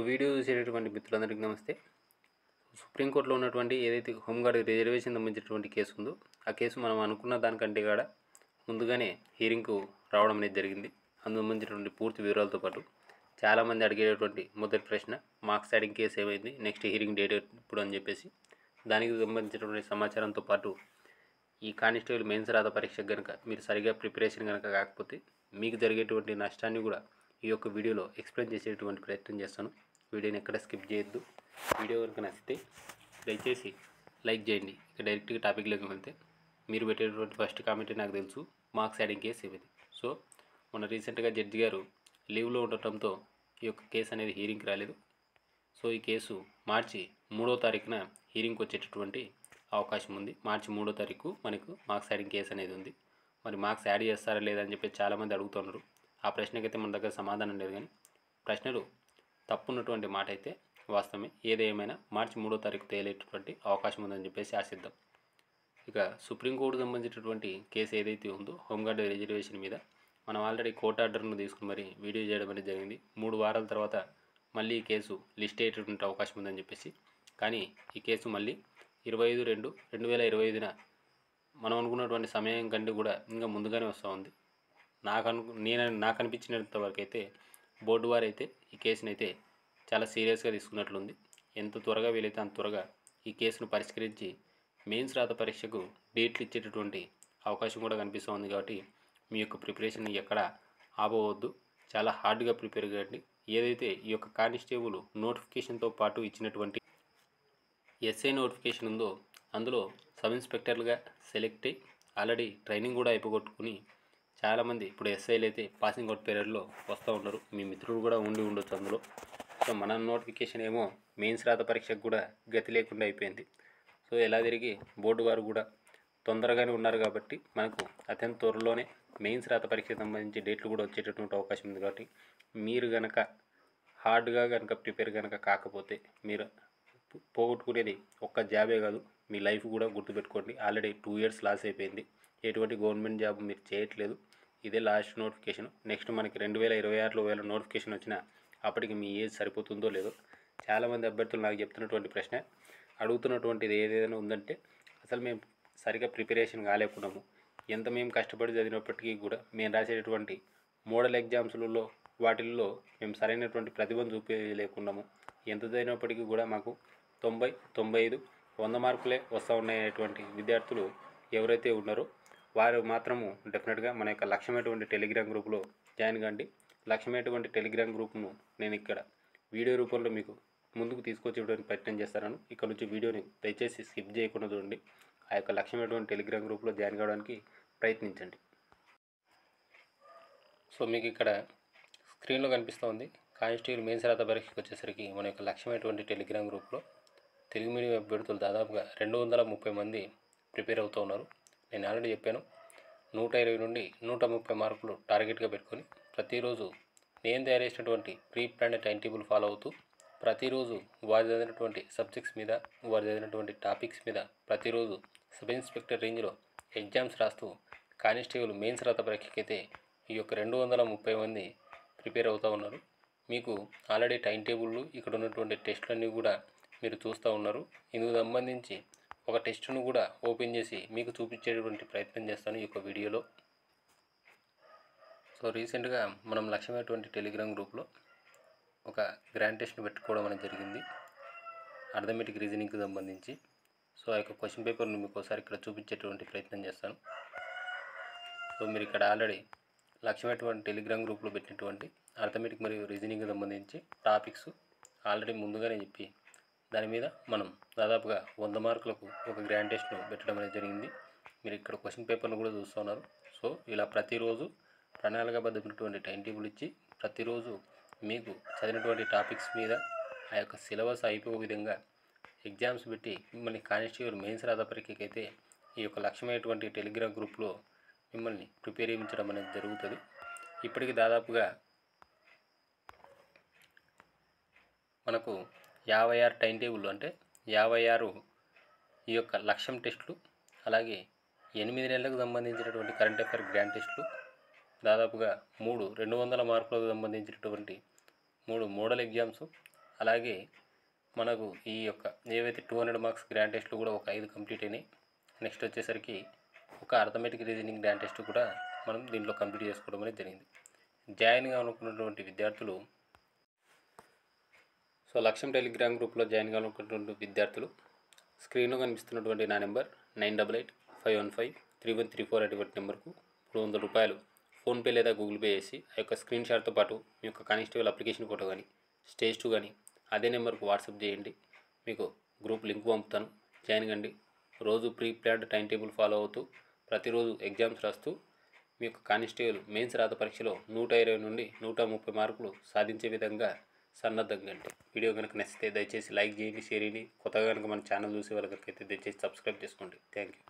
Video చూసేటటువంటి మిత్రులందరికీ నమస్తే. సుప్రీంకోర్టులో ఉన్నటువంటి ఏదైతే హోంగార్డ్ రిజర్వేషన్ సంబంధించినటువంటి కేసు ఉందో, ఆ కేసు మనం అనుకున్న దానికంటే కూడా ముందుగానే హీరింగ్కు రావడం అనేది జరిగింది. అందుకు సంబంధించినటువంటి పూర్తి వివరాలతో పాటు చాలామంది అడిగేటటువంటి మొదటి ప్రశ్న, మార్క్స్ యాడింగ్ కేసు ఏమైంది, నెక్స్ట్ హీరింగ్ డేట్ ఎప్పుడు అని చెప్పేసి దానికి సంబంధించినటువంటి సమాచారంతో పాటు ఈ కానిస్టేబుల్ మెయిన్స్ రాత పరీక్షకు కనుక మీరు సరిగా ప్రిపరేషన్ కనుక కాకపోతే మీకు జరిగేటువంటి నష్టాన్ని కూడా ఈ యొక్క వీడియోలో ఎక్స్ప్లెయిన్ చేసేటువంటి ప్రయత్నం చేస్తాను. వీడియోని ఎక్కడ స్కిప్ చేయొద్దు. వీడియో కనుక నచ్చితే దయచేసి లైక్ చేయండి. ఇక డైరెక్ట్గా టాపిక్లోకి వెళ్తే, మీరు పెట్టేటువంటి ఫస్ట్ కామెంట్ నాకు తెలుసు, మార్క్స్ యాడింగ్ కేసు ఏమిటి. సో మొన్న రీసెంట్గా జడ్జి గారు లీవ్లో ఉండటంతో ఈ యొక్క కేసు అనేది హీరింగ్కి రాలేదు. సో ఈ కేసు మార్చి 3వ తారీఖున హీరింగ్కి వచ్చేటటువంటి అవకాశం ఉంది. మార్చి 3వ తారీఖు మనకు మార్క్స్ యాడింగ్ కేసు అనేది ఉంది. మరి మార్క్స్ యాడ్ చేస్తారా లేదని చెప్పి చాలామంది అడుగుతున్నారు. ఆ ప్రశ్నకైతే మన దగ్గర సమాధానం లేదు, కానీ ప్రశ్నలు తప్పున్నటువంటి మాట అయితే వాస్తవమే. ఏదేమైనా మార్చి 3వ తారీఖు తేలేటటువంటి అవకాశం ఉందని చెప్పేసి ఆశిద్దాం. ఇక సుప్రీంకోర్టుకు సంబంధించినటువంటి కేసు ఏదైతే ఉందో హోంగార్డ్ రిజర్వేషన్ మీద మనం ఆల్రెడీ కోర్టు ఆర్డర్ను తీసుకుని మరి వీడియో చేయడం అనేది జరిగింది. 3 వారాల తర్వాత మళ్ళీ ఈ కేసు లిస్ట్ అయ్యేటటువంటి అవకాశం ఉందని చెప్పేసి. కానీ ఈ కేసు మళ్ళీ 25/2/2025న మనం అనుకున్నటువంటి సమయం కంటే కూడా ఇంకా ముందుగానే వస్తూ ఉంది. నాకు అనిపించినంత వరకు అయితే బోర్డు వారు అయితే ఈ కేసును అయితే చాలా సీరియస్గా తీసుకున్నట్లుంది. ఎంత త్వరగా వీలైతే అంత త్వరగా ఈ కేసును పరిష్కరించి మెయిన్స్ రాత పరీక్షకు డేట్లు ఇచ్చేటటువంటి అవకాశం కూడా కనిపిస్తూ ఉంది. కాబట్టి మీ యొక్క ప్రిపరేషన్ ఎక్కడ ఆపవద్దు, చాలా హార్డ్గా ప్రిపేర్ కాండి. ఏదైతే ఈ యొక్క కానిస్టేబుల్ నోటిఫికేషన్తో పాటు ఇచ్చినటువంటి ఎస్ఐ నోటిఫికేషన్ ఉందో అందులో సబ్ ఇన్స్పెక్టర్లుగా సెలెక్ట్ అయ్యి ఆల్రెడీ ట్రైనింగ్ కూడా అయిపోగొట్టుకుని చాలామంది ఇప్పుడు ఎస్ఐలు అయితే పాసింగ్ అవుట్ పీరియడ్లో వస్తూ ఉన్నారు. మీ మిత్రుడు కూడా ఉండొచ్చు అందులో. సో మన నోటిఫికేషన్ ఏమో మెయిన్స్ రాత పరీక్షకు కూడా గతి లేకుండా అయిపోయింది. సో ఎలా తిరిగి బోర్డు వారు కూడా తొందరగానే ఉన్నారు కాబట్టి మనకు అత్యంత త్వరలోనే మెయిన్స్ రాత పరీక్షకు సంబంధించి డేట్లు కూడా వచ్చేటటువంటి అవకాశం ఉంది. కాబట్టి మీరు కనుక హార్డ్గా కనుక ప్రిపేర్ కనుక కాకపోతే మీరు పోగొట్టుకునేది ఒక్క జాబే కాదు, మీ లైఫ్ కూడా గుర్తుపెట్టుకోండి. ఆల్రెడీ 2 ఇయర్స్ లాస్ అయిపోయింది. ఎటువంటి గవర్నమెంట్ జాబ్ మీరు చేయట్లేదు. ఇదే లాస్ట్ నోటిఫికేషన్. నెక్స్ట్ మనకి 2026లో నోటిఫికేషన్ వచ్చినా అప్పటికి మీ ఏజ్ సరిపోతుందో లేదో. చాలామంది అభ్యర్థులు నాకు చెప్తున్నటువంటి ప్రశ్న, అడుగుతున్నటువంటిది ఏదైనా ఉందంటే, అసలు మేము సరిగా ప్రిపరేషన్ కాలేకున్నాము. ఎంత మేము కష్టపడి చదివినప్పటికీ కూడా మేము రాసేటటువంటి మోడల్ ఎగ్జామ్స్లలో వాటిల్లో మేము సరైనటువంటి ప్రతిభను చూపించలేకున్నాము. ఎంత చదివినప్పటికీ కూడా మాకు 90, 95, 100 మార్కులే వస్తూ ఉన్నాయనేటువంటి విద్యార్థులు ఎవరైతే ఉన్నారో వారు మాత్రము డెఫినెట్గా మన యొక్క లక్ష్యమైనటువంటి టెలిగ్రామ్ గ్రూప్లో జాయిన్ కండి. లక్ష్యమైనటువంటి టెలిగ్రామ్ గ్రూప్ను నేను ఇక్కడ వీడియో రూపంలో మీకు ముందుకు తీసుకొచ్చేటువంటి ప్రయత్నం చేస్తాను. ఇక్కడ నుంచి వీడియోని దయచేసి స్కిప్ చేయకుండా చూడండి. ఆ యొక్క లక్ష్యమైనటువంటి టెలిగ్రామ్ గ్రూప్లో జాయిన్ కావడానికి ప్రయత్నించండి. సో మీకు ఇక్కడ స్క్రీన్లో కనిపిస్తూ ఉంది, కానిస్టేబుల్ మెయిన్స్ రాత పరీక్షకు వచ్చేసరికి మన యొక్క లక్ష్యమైనటువంటి టెలిగ్రామ్ గ్రూప్లో తెలుగు మీడియం అభ్యర్థులు దాదాపుగా 230 మంది ప్రిపేర్ అవుతూ ఉన్నారు. నేను ఆల్రెడీ చెప్పాను, 120 నుండి 130 మార్కులు టార్గెట్గా పెట్టుకొని ప్రతిరోజు నేను తయారు చేసినటువంటి pre plan time table follow అవుతూ ప్రతిరోజు వారు చదివినటువంటి సబ్జెక్ట్స్ మీద, వారు చదివినటువంటి టాపిక్స్ మీద ప్రతిరోజు సబ్ ఇన్స్పెక్టర్ రేంజ్లో ఎగ్జామ్స్ రాస్తూ కానిస్టేబుల్ మెయిన్స్ రాత పరీక్షకైతే ఈ యొక్క 230 మంది ప్రిపేర్ అవుతూ ఉన్నారు. మీకు ఆల్రెడీ టైం టేబుల్, ఇక్కడ ఉన్నటువంటి టెస్టులన్నీ కూడా మీరు చూస్తూ ఉన్నారు. ఇందుకు సంబంధించి ఒక టెస్ట్ను కూడా ఓపెన్ చేసి మీకు చూపించేటువంటి ప్రయత్నం చేస్తాను ఈ యొక్క వీడియోలో. సో రీసెంట్గా మనం లక్ష్యమైనటువంటి టెలిగ్రామ్ గ్రూప్లో ఒక గ్రాండ్ టెస్ట్ను పెట్టుకోవడం అనేది జరిగింది, అర్థమెటిక్ రీజనింగ్కి సంబంధించి. సో ఆ యొక్క క్వశ్చన్ పేపర్ను మీకు ఒకసారి ఇక్కడ చూపించేటువంటి ప్రయత్నం చేస్తాను. సో మీరు ఇక్కడ ఆల్రెడీ లక్ష్యమైనటువంటి టెలిగ్రామ్ గ్రూప్లో పెట్టినటువంటి అర్థమెటిక్ మరియు రీజనింగ్కి సంబంధించి టాపిక్స్ ఆల్రెడీ ముందుగానే చెప్పి దాని మీద మనం దాదాపుగా 100 మార్కులకు ఒక గ్రాండ్ టెస్ట్ను పెట్టడం అనేది జరిగింది. మీరు ఇక్కడ క్వశ్చన్ పేపర్ను కూడా చూస్తున్నారు. సో ఇలా ప్రతిరోజు ప్రణాళికాబద్ధమైనటువంటి టైం టేబుల్ ఇచ్చి ప్రతిరోజు మీకు చదివినటువంటి టాపిక్స్ మీద ఆ యొక్క సిలబస్ అయిపోయే విధంగా ఎగ్జామ్స్ పెట్టి మిమ్మల్ని కానిస్టేబుల్ మెయిన్స్ రాత పరీక్షకైతే ఈ యొక్క లక్ష్యమైనటువంటి టెలిగ్రామ్ గ్రూప్లో మిమ్మల్ని ప్రిపేర్ చేయించడం అనేది జరుగుతుంది. ఇప్పటికి దాదాపుగా మనకు 56 టైం టేబుల్, అంటే 56 ఈ యొక్క లక్ష్యం టెస్టులు, అలాగే 8 నెలలకు సంబంధించినటువంటి కరెంట్ అఫైర్ గ్రాండ్ టెస్టులు, దాదాపుగా 200 మార్కులకు సంబంధించినటువంటి 3 మోడల్ ఎగ్జామ్స్, అలాగే మనకు ఈ యొక్క ఏవైతే 200 మార్క్స్ గ్రాండ్ టెస్ట్లు కూడా ఒక 5 కంప్లీట్ అయినాయి. నెక్స్ట్ వచ్చేసరికి ఒక అర్థమెటిక్ రీజనింగ్ గ్రాండ్ టెస్ట్ కూడా మనం దీంట్లో కంప్లీట్ చేసుకోవడం అనేది జరిగింది. జాయిన్ కావాలనుకున్నటువంటి విద్యార్థులు లక్ష్యం టెలిగ్రామ్ గ్రూప్లో జాయిన్ కావాలనుకున్నటువంటి విద్యార్థులు స్క్రీన్లో కనిపిస్తున్నటువంటి నా నెంబర్ 9885153134 అటువంటి నెంబర్కు 200 రూపాయలు ఫోన్పే లేదా గూగుల్ పే చేసి ఆ యొక్క స్క్రీన్ షాట్తో పాటు మీ యొక్క కానిస్టేబుల్ అప్లికేషన్ ఫోటో కానీ స్టేజ్ 2 కానీ అదే నెంబర్కు వాట్సాప్ చేయండి. మీకు గ్రూప్ లింక్ పంపుతాను, జాయిన్ కండి. రోజు pre planned time table follow అవుతూ ప్రతిరోజు ఎగ్జామ్స్ రాస్తూ మీ యొక్క కానిస్టేబుల్ మెయిన్స్ రాత పరీక్షలో 120 నుండి 130 మార్కులు సాధించే విధంగా సన్నద్ధంగా అండి. వీడియో కనుక నచ్చితే దయచేసి లైక్ చేయండి, షేర్ చేయండి. కొత్తగా కనుక మన ఛానల్ చూసే వాళ్ళకైతే దయచేసి సబ్స్క్రైబ్ చేసుకోండి. Thank you.